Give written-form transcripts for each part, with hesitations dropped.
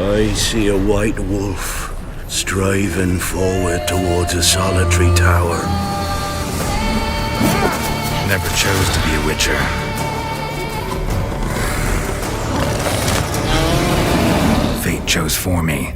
I see a white wolf striving forward towards a solitary tower. Never chose to be a witcher. Fate chose for me.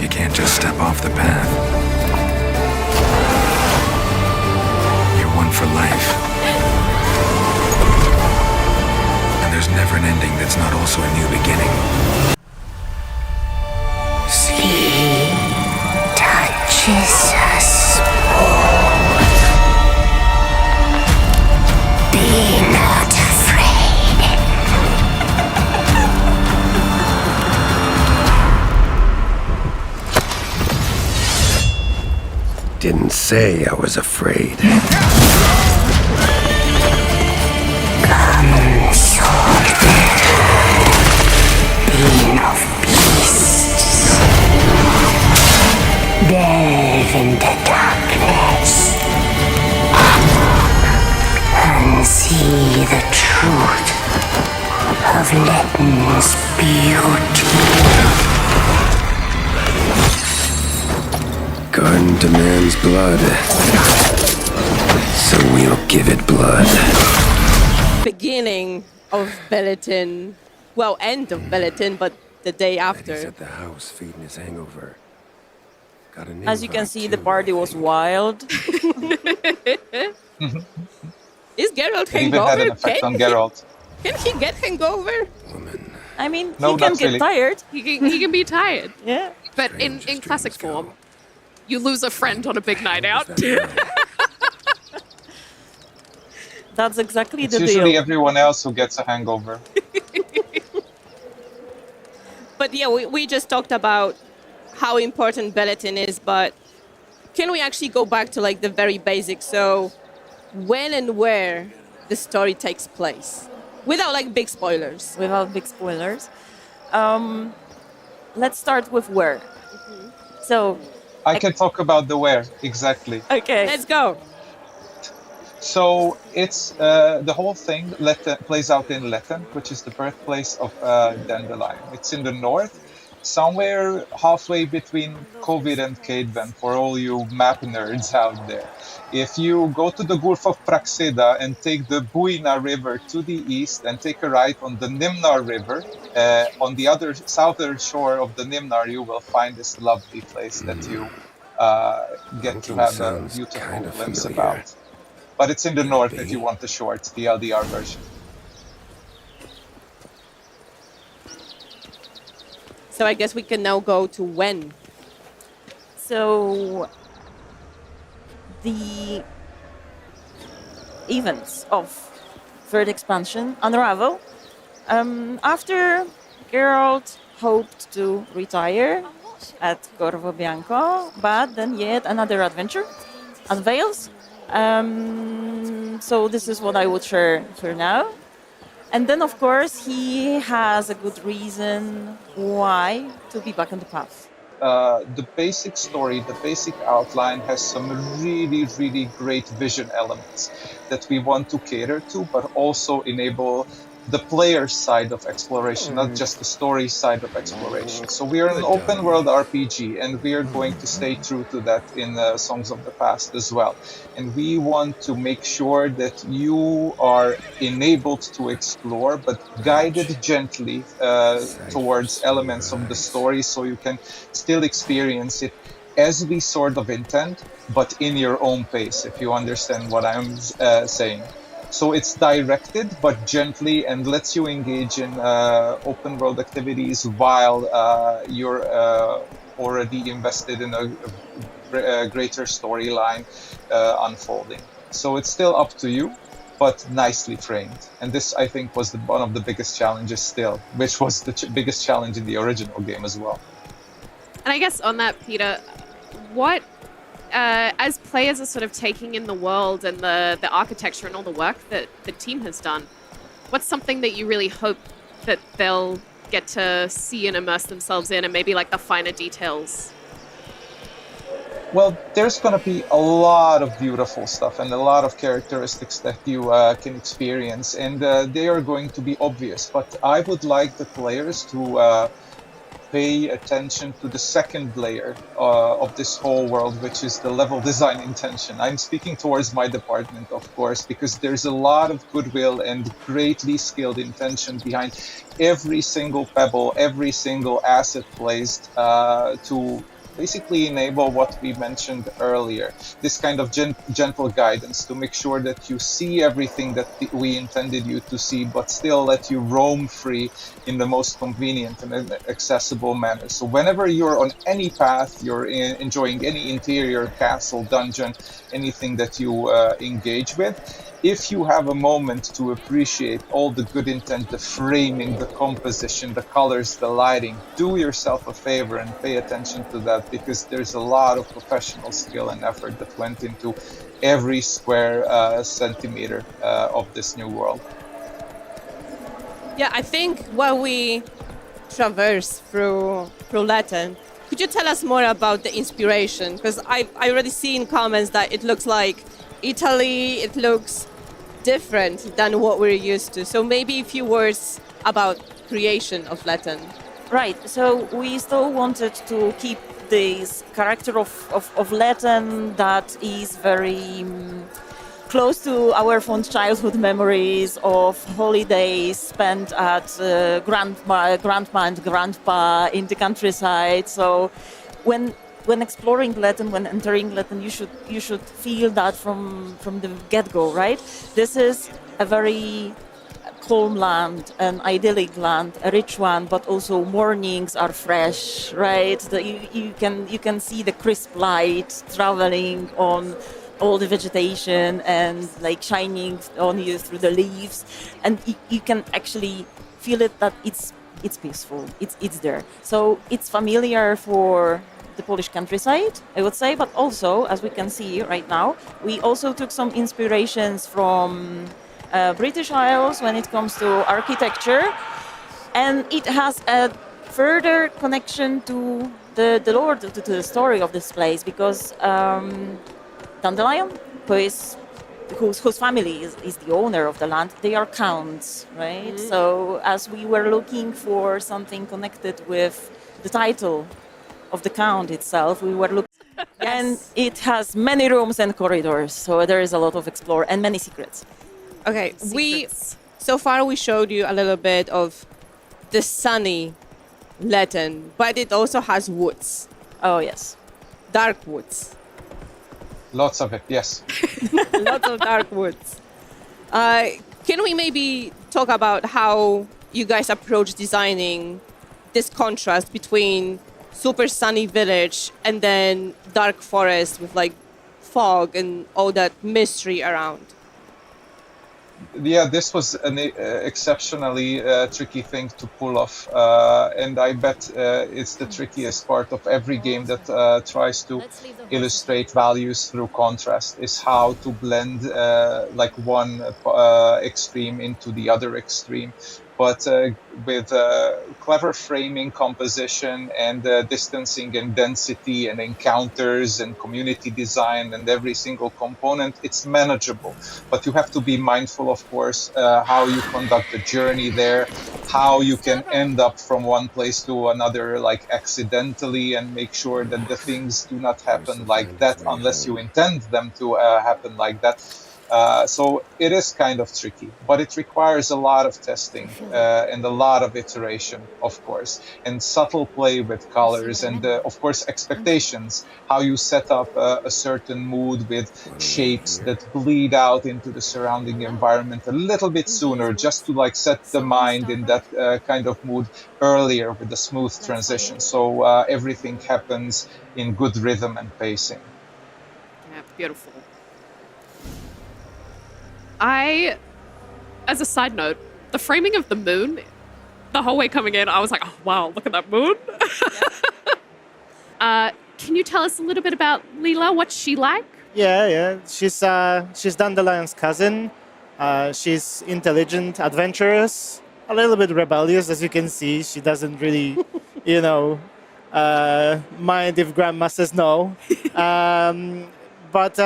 You can't just step off the path. You're one for life. And there's never an ending that's not also a new beginning. Sleep touches us all. Be not afraid. Didn't say I was afraid. Come, sword being of beasts. Delve into darkness and see the truth of Letten's beauty. Garden demands blood, so we'll give it blood. Beginning of Letten, well, end of Letten, but the day He's after. at the house feeding his hangover. Got an As you can invite, see, the too, party I was think. wild. Is Geralt It even had an hangover? effect on Geralt. Can he get hangover? Woman. I mean, No, he can not get really. tired. He can be tired, Yeah. but in Strangest classic dreams form, go. you lose a friend on a big night What out. was that about? That's exactly It's the usually deal. everyone else who gets a hangover. But yeah, we just talked about how important Letten is, but can we actually go back to like the very basics? So when and where the story takes place? Without like big spoilers. Without big spoilers. Let's start with where. So, I can talk about the where, exactly. okay. Let's go. So it's the whole thing plays out in Letten, which is the birthplace of Dandelion. It's in the north, somewhere halfway between Covid and Cadeven, for all you map nerds out there. If you go to the Gulf of Praxida and take the Buina River to the east and take a right on the Nimnar River, on the other southern shore of the Nimnar, you will find this lovely place that you get to Thinking have a sounds beautiful kinda glimpse familiar. about. But it's in the north Maybe. if you want the short, the LDR version. So I guess we can now go to when. So, the events of third expansion unravel after Geralt hoped to retire at Corvo Bianco, but then yet another adventure unveils. So this is what I would share for now. And then, of course, he has a good reason why to be back on the path. The basic story, the basic outline has some really, really great vision elements that we want to cater to, but also enable the player side of exploration, not just the story side of exploration. So we are an open world RPG, and we are going to stay true to that in Songs of the Past as well. And we want to make sure that you are enabled to explore, but guided gently towards elements of the story so you can still experience it as we sort of intend, but in your own pace, if you understand what I'm saying. So it's directed, but gently, and lets you engage in open world activities while you're already invested in a greater storyline unfolding. So it's still up to you, but nicely framed. And this, I think, was one of the biggest challenges still, which was the biggest challenge in the original game as well. And I guess on that, Peter, what, as players are sort of taking in the world and the architecture and all the work that the team has done, what's something that you really hope that they'll get to see and immerse themselves in, and maybe like the finer details? Well, there's going to be a lot of beautiful stuff and a lot of characteristics that you can experience, and they are going to be obvious. But I would like the players to pay attention to the second layer of this whole world, which is the level design intention. I'm speaking towards my department, of course, because there's a lot of goodwill and greatly skilled intention behind every single pebble, every single asset placed to basically enable what we mentioned earlier, this kind of gentle guidance to make sure that you see everything that we intended you to see, but still let you roam free in the most convenient and accessible manner. So whenever you're on any path, you're enjoying any interior castle, dungeon, anything that you engage with, if you have a moment to appreciate all the good intent, the framing, the composition, the colors, the lighting, do yourself a favor and pay attention to that, because there's a lot of professional skill and effort that went into every square centimeter of this new world. Yeah, I think while we traverse through Letten, could you tell us more about the inspiration? Because I already see in comments that it looks like Italy, it looks different than what we're used to. So maybe a few words about creation of Letten. Right, so we still wanted to keep this character of Letten that is very close to our fond childhood memories of holidays spent at grandma and grandpa in the countryside. So when exploring Letten, when entering Letten, you should feel that from the get-go, right? This is a very calm land, an idyllic land, a rich one, but also mornings are fresh, right? You can see the crisp light traveling on all the vegetation and like shining on you through the leaves, and you can actually feel it that it's peaceful, it's there. So it's familiar for the Polish countryside, I would say, but also, as we can see right now, we also took some inspirations from British Isles when it comes to architecture, and it has a further connection to the lore, to the story of this place, because Dandelion, whose family is the owner of the land, they are counts, right? Mm. So as we were looking for something connected with the title of the count itself, we were looking, yes. And it has many rooms and corridors, so there is a lot of explore and many secrets. Okay, so far we showed you a little bit of the sunny Letten, but it also has woods. Oh yes, dark woods. Lots of it, yes. Lots of dark woods. Can we maybe talk about how you guys approach designing this contrast between super sunny village and then dark forest with like fog and all that mystery around? Yeah, this was an exceptionally tricky thing to pull off, and I bet it's the trickiest part of every game that tries to illustrate values through contrast, is how to blend like one extreme into the other extreme. But with clever framing, composition, and distancing and density and encounters and community design and every single component, it's manageable. But you have to be mindful, of course, how you conduct the journey there, how you can end up from one place to another like accidentally, and make sure that the things do not happen like that unless you intend them to happen like that. So it is kind of tricky, but it requires a lot of testing and a lot of iteration, of course, and subtle play with colors and, of course, expectations, how you set up a certain mood with shapes that bleed out into the surrounding environment a little bit sooner, just to like set the mind in that kind of mood earlier with the smooth transition. So everything happens in good rhythm and pacing. Yeah, beautiful. As a side note, the framing of the moon, the whole way coming in, I was like, oh, wow, look at that moon. Can you tell us a little bit about Leela? What's she like? Yeah. She's Dandelion's cousin. She's intelligent, adventurous, a little bit rebellious, as you can see. She doesn't really, mind if Grandma says no. But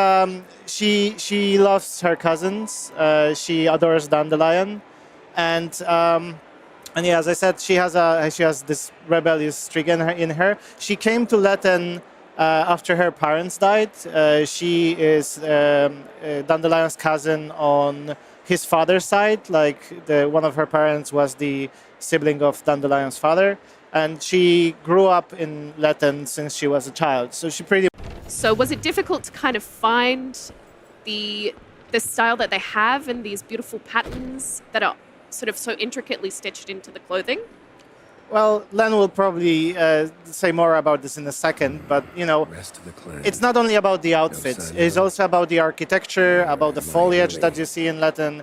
she loves her cousins. She adores Dandelion, and yeah, as I said, she has this rebellious streak in her. She came to Letten after her parents died. She is Dandelion's cousin on his father's side. Like one of her parents was the sibling of Dandelion's father, and she grew up in Letten since she was a child. So she pretty. So was it difficult to kind of find the style that they have and these beautiful patterns that are sort of so intricately stitched into the clothing? Well, Len will probably say more about this in a second, but it's not only about the outfits. It's also about the architecture, about the foliage that you see in Letten.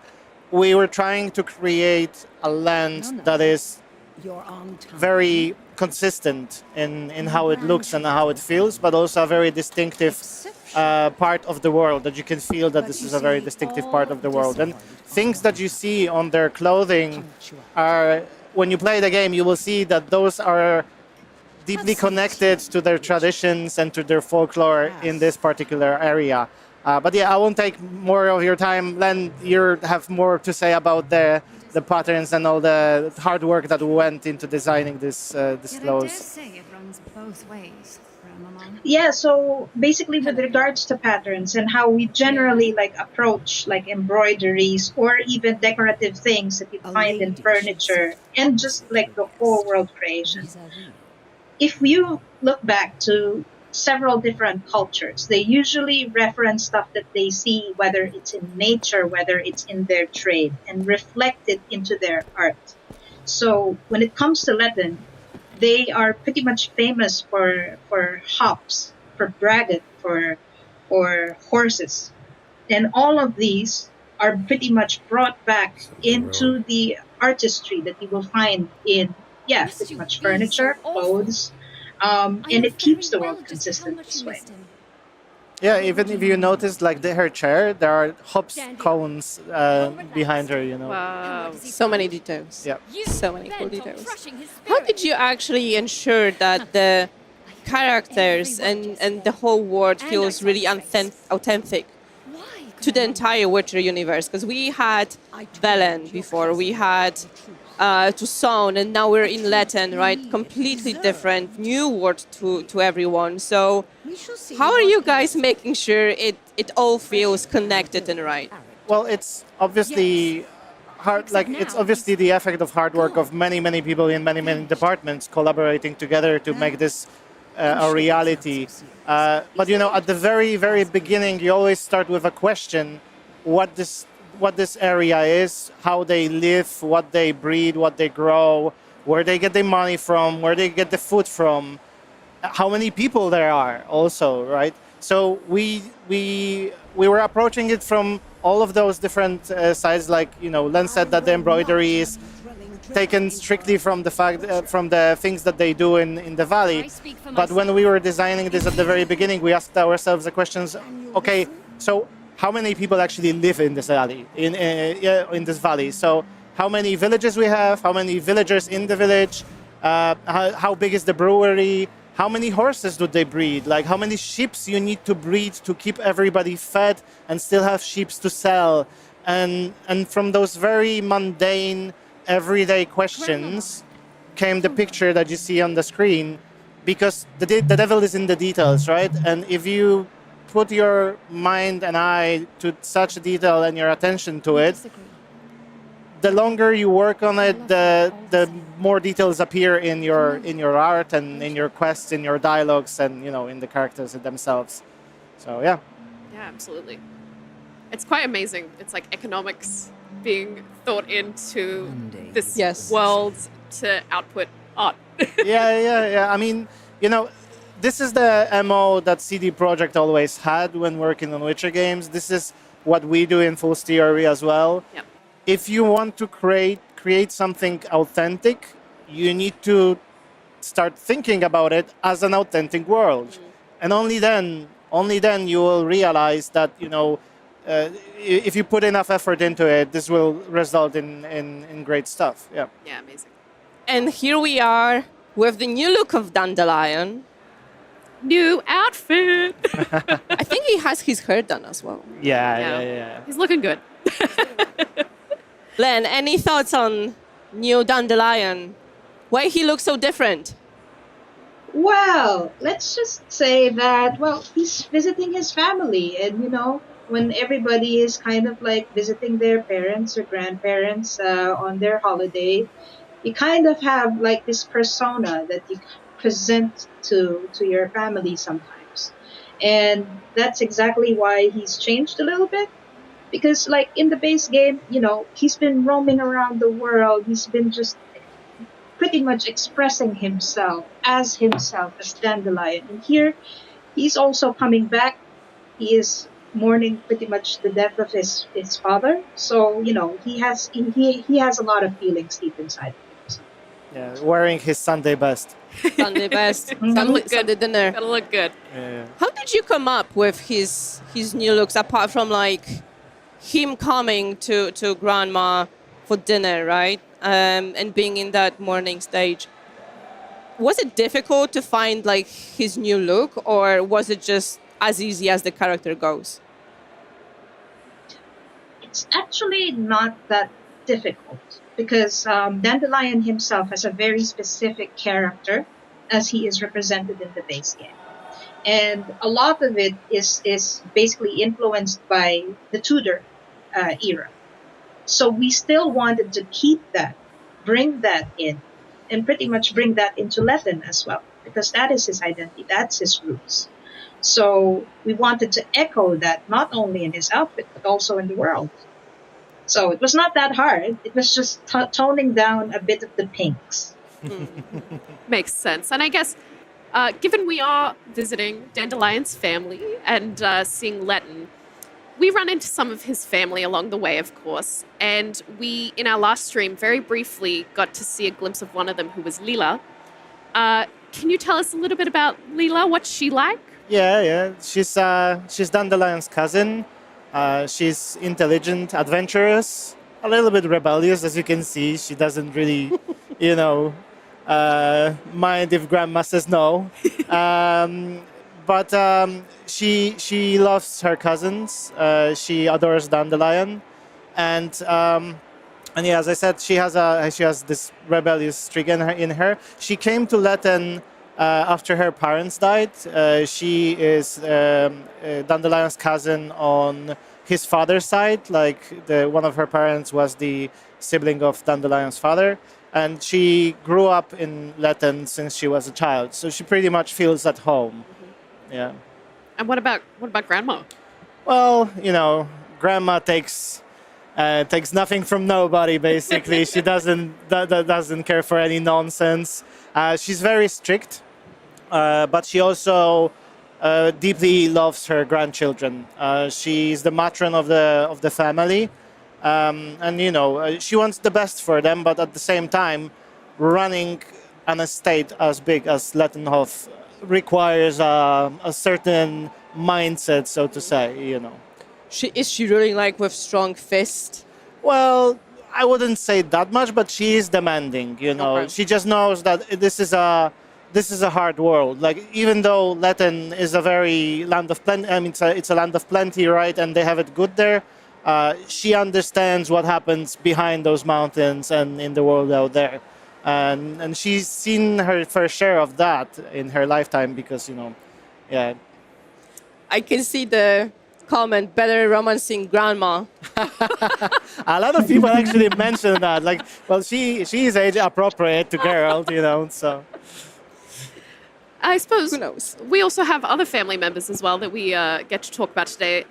We were trying to create a land that is very consistent in how it looks and how it feels, but also a very distinctive part of the world, that you can feel that this is a very distinctive part of the world. And things that you see on their clothing are, when you play the game, you will see that those are deeply connected to their traditions and to their folklore in this particular area. But yeah, I won't take more of your time. Len, you have more to say about the patterns and all the hard work that went into designing this clothes. Say it runs both ways. Yeah, so basically with regards to patterns and how we generally like approach like embroideries or even decorative things that you find in furniture and just like the whole world creation. If you look back to several different cultures, they usually reference stuff that they see, whether it's in nature, whether it's in their trade, and reflect it into their art. So when it comes to Letten, they are pretty much famous for hops, for braggot, for horses. And all of these are pretty much brought back into the artistry that you will find in, pretty much furniture, clothes, and it keeps the world consistent this way. Yeah, even if you notice, like her chair, there are hops cones behind her, Wow. So many details. Yeah. So many cool details. How did you actually ensure that the characters and the whole world feels really authentic to the entire Witcher universe? Because we had Velen before, we had Toussaint, and now we're in Letten, right? Completely different, new world to everyone. So how are you guys making sure it all feels connected and right? Well, it's obviously hard. Like it's obviously the effect of hard work of many people in many departments collaborating together to make this a reality. But at the very beginning, you always start with a question: what this area is, how they live, what they breed, what they grow, where they get their money from, where they get the food from, how many people there are also, right? So we were approaching it from all of those different sides. Like Len said that the embroidery is taken strictly from the fact from the things that they do in the valley. But when we were designing this at the very beginning, we asked ourselves the questions: okay, so how many people actually live in this valley? In this valley. So how many villages we have? How many villagers in the village? How big is the brewery? How many horses do they breed? Like how many sheep you need to breed to keep everybody fed and still have sheep to sell? And from those very mundane, everyday questions came the picture that you see on the screen, because the devil is in the details, right? And if you put your mind and eye to such detail and your attention to it, the longer you work on it, the more details appear in your art and in your quests, in your dialogues, and in the characters themselves. So yeah. Yeah, absolutely. It's quite amazing. It's like economics being thought into this Yes. world to output art. Yeah. I mean, this is the MO that CD Projekt always had when working on Witcher games. This is what we do in Full Theory as well. Yep. If you want to create something authentic, you need to start thinking about it as an authentic world, and only then you will realize that if you put enough effort into it, this will result in great stuff. Yeah. Yeah, amazing. And here we are with the new look of Dandelion. New outfit. I think he has his hair done as well. Yeah. He's looking good. Len, any thoughts on new Dandelion? Why he looks so different? Well, let's just say that, he's visiting his family, and when everybody is kind of like visiting their parents or grandparents on their holiday, you kind of have like this persona that you present to your family sometimes. And that's exactly why he's changed a little bit. Because like in the base game, he's been roaming around the world. He's been just pretty much expressing himself as Dandelion. And here, he's also coming back. He is mourning pretty much the death of his father. So, he has a lot of feelings deep inside of him. Yeah, wearing his Sunday best. Sunday best. Gotta look good. Sunday dinner. Gotta look good. Yeah. How did you come up with his new looks apart from like him coming to grandma for dinner, right? And being in that morning stage. Was it difficult to find like his new look, or was it just as easy as the character goes? It's actually not that difficult because Dandelion himself has a very specific character as he is represented in the base game. And a lot of it is basically influenced by the Tudor era. So we still wanted to keep that, bring that in, and pretty much bring that into Letten as well, because that is his identity, that's his roots. So we wanted to echo that not only in his outfit, but also in the world. So it was not that hard. It was just toning down a bit of the pinks. Makes sense. And I guess, given we are visiting Dandelion's family and seeing Letten, we run into some of his family along the way, of course. And we, in our last stream, very briefly got to see a glimpse of one of them, who was Lila. Can you tell us a little bit about Lila? What's she like? Yeah. She's Dandelion's cousin. She's intelligent, adventurous, a little bit rebellious, as you can see. She doesn't really, mind if grandma says no. But she loves her cousins. She adores Dandelion, and yeah, as I said, she has this rebellious streak in her. She came to Letten after her parents died. She is Dandelion's cousin on his father's side. Like one of her parents was the sibling of Dandelion's father, and she grew up in Letten since she was a child. So she pretty much feels at home. Yeah. And what about Grandma? Well, Grandma takes nothing from nobody. Basically, she doesn't care for any nonsense. She's very strict, but she also deeply loves her grandchildren. She's the matron of the family, and she wants the best for them. But at the same time, running an estate as big as Lettenhof requires a certain mindset, so to say. Is she ruling like with strong fist? Well, I wouldn't say that much, but she is demanding. Okay. She just knows that this is a hard world. Like, even though Letten is a very land of plenty, I mean, it's a land of plenty, right? And they have it good there. She understands what happens behind those mountains and in the world out there. And she's seen her fair share of that in her lifetime because, yeah. I can see the comment, better romancing grandma. A lot of people actually mention that. Like, well, she is age appropriate to Geralt, so. I suppose Who knows? we also have other family members as well that we get to talk about today.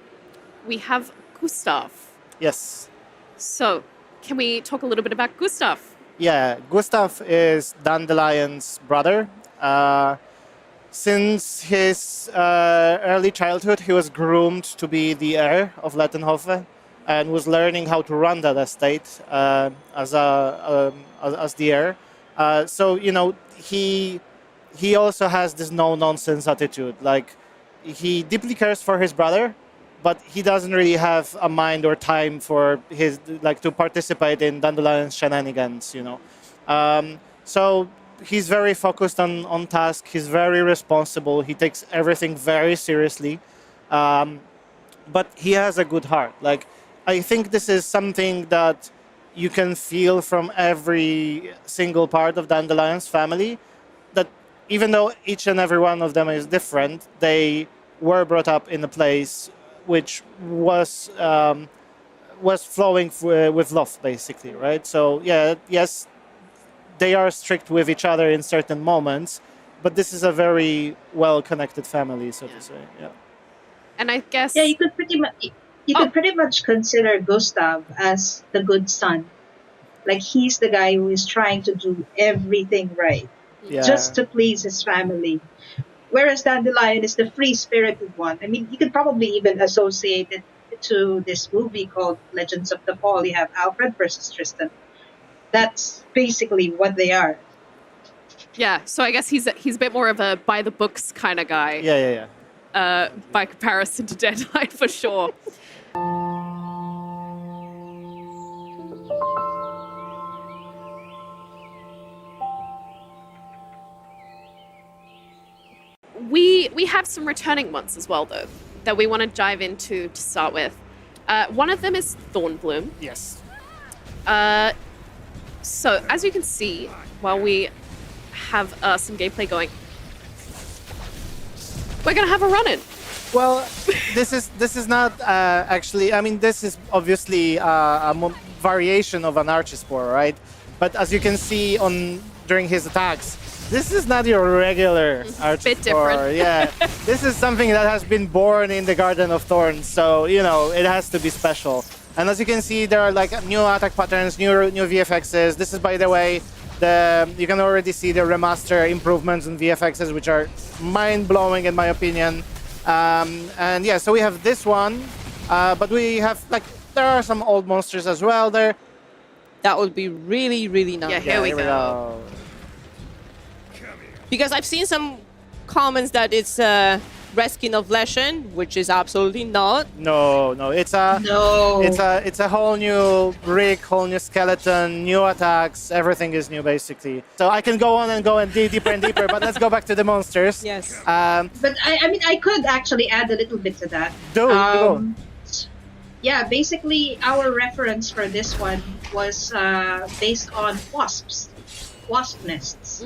We have Gustav. Yes. So, can we talk a little bit about Gustav? Yeah, Gustav is Dandelion's brother. Since his early childhood, he was groomed to be the heir of Lettenhofe and was learning how to run that estate as the heir. So, he also has this no-nonsense attitude. Like, he deeply cares for his brother, but he doesn't really have a mind or time for to participate in Dandelion's shenanigans, So he's very focused on task. He's very responsible. He takes everything very seriously. But he has a good heart. Like, I think this is something that you can feel from every single part of Dandelion's family, that even though each and every one of them is different, they were brought up in a place which was flowing with love, basically, right? So, yes, they are strict with each other in certain moments, but this is a very well-connected family, so to say. Yeah. And I guess... Yeah, you could pretty much consider Gustav as the good son. Like, he's the guy who is trying to do everything right, just to please his family. Whereas Dandelion is the free-spirited one. I mean, you could probably even associate it to this movie called Legends of the Fall. You have Alfred versus Tristan. That's basically what they are. Yeah, so I guess he's a bit more of a by-the-books kind of guy. Yeah. By comparison to Dandelion, for sure. We have some returning ones as well, though, that we want to dive into to start with. One of them is Thornbloom. Yes. So, as you can see, while we have some gameplay going, we're going to have a run-in. Well, this is not actually... I mean, this is obviously a variation of an Archispore, right? But as you can see during his attacks, this is not your regular Archispore. Bit different. Yeah, this is something that has been born in the Garden of Thorns, so, it has to be special. And as you can see, there are like new attack patterns, new VFXs. This is, by the way, you can already see the remaster improvements in VFXs, which are mind-blowing in my opinion. And yeah, so we have this one, but we have there are some old monsters as well there. That would be really, really nice. Yeah, here we go. Because I've seen some comments that it's a reskin of Letten, which is absolutely not. No, it's a whole new rig, whole new skeleton, new attacks. Everything is new, basically. So I can go on and go and deeper and deeper, but let's go back to the monsters. Yes. But I mean, I could actually add a little bit to that. Do. Yeah, basically, our reference for this one was based on wasp nests.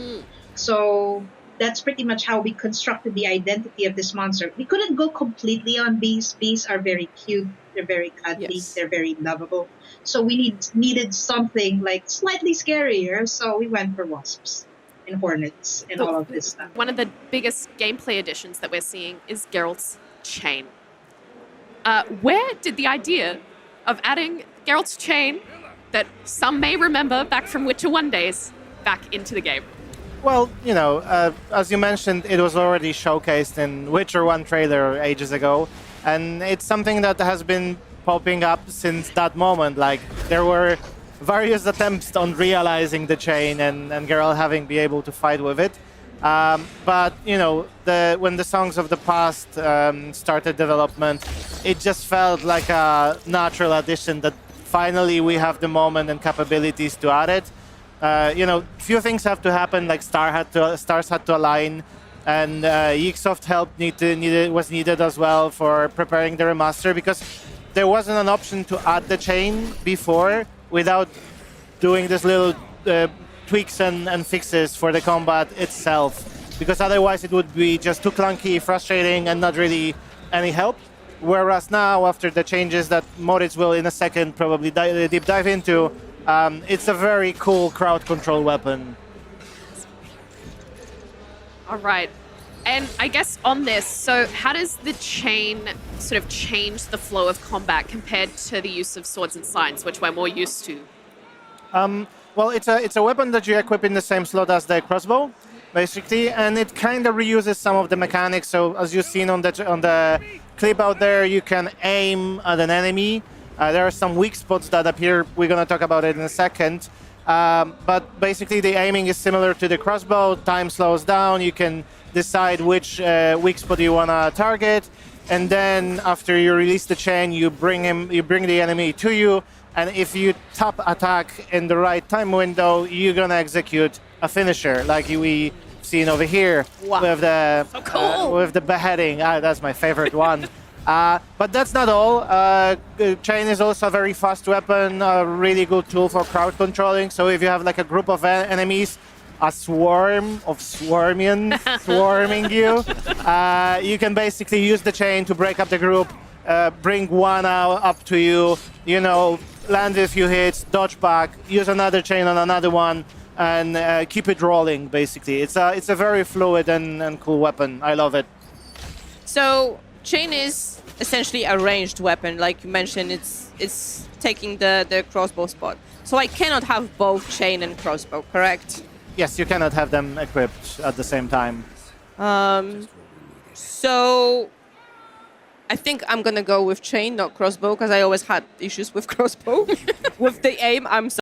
So that's pretty much how we constructed the identity of this monster. We couldn't go completely on bees. Bees are very cute. They're very cuddly. Yes. They're very lovable. So we needed something slightly scarier. So we went for wasps and hornets and all of this stuff. One of the biggest gameplay additions that we're seeing is Geralt's chain. Where did the idea of adding Geralt's chain, that some may remember back from Witcher 1 days, back into the game? Well, as you mentioned, it was already showcased in Witcher 1 trailer ages ago, and it's something that has been popping up since that moment. Like, there were various attempts on realizing the chain and Geralt having been able to fight with it. But, when the Songs of the Past started development, it just felt like a natural addition that finally we have the moment and capabilities to add it. Few things have to happen, like stars had to align, and Ubisoft help was needed as well for preparing the remaster, because there wasn't an option to add the chain before without doing this little tweaks and fixes for the combat itself, because otherwise it would be just too clunky, frustrating, and not really any help. Whereas now, after the changes that Moritz will in a second probably deep dive into, it's a very cool crowd control weapon. All right. And I guess on this, so how does the chain sort of change the flow of combat compared to the use of swords and signs, which we're more used to? Well, it's a weapon that you equip in the same slot as the crossbow, basically, and it kind of reuses some of the mechanics. So as you've seen on the clip out there, you can aim at an enemy. There are some weak spots that appear. We're going to talk about it in a second. But basically, the aiming is similar to the crossbow. Time slows down. You can decide which weak spot you want to target, and then after you release the chain, you bring the enemy to you. And if you tap attack in the right time window, you're gonna execute a finisher, like we've seen over here. Wow. With the So cool. with the beheading. That's my favorite one. But that's not all. Chain is also a very fast weapon, a really good tool for crowd controlling. So if you have like a group of enemies, a swarm of swarmians swarming you, you can basically use the chain to break up the group, bring one out up to you, land a few hits, dodge back, use another chain on another one, and keep it rolling, basically. It's a very fluid and cool weapon. I love it. So chain is essentially a ranged weapon, like you mentioned. It's taking the crossbow spot. So I cannot have both chain and crossbow, correct? Yes, you cannot have them equipped at the same time. So I think I'm gonna go with chain, not crossbow, because I always had issues with crossbow. With the aim, I'm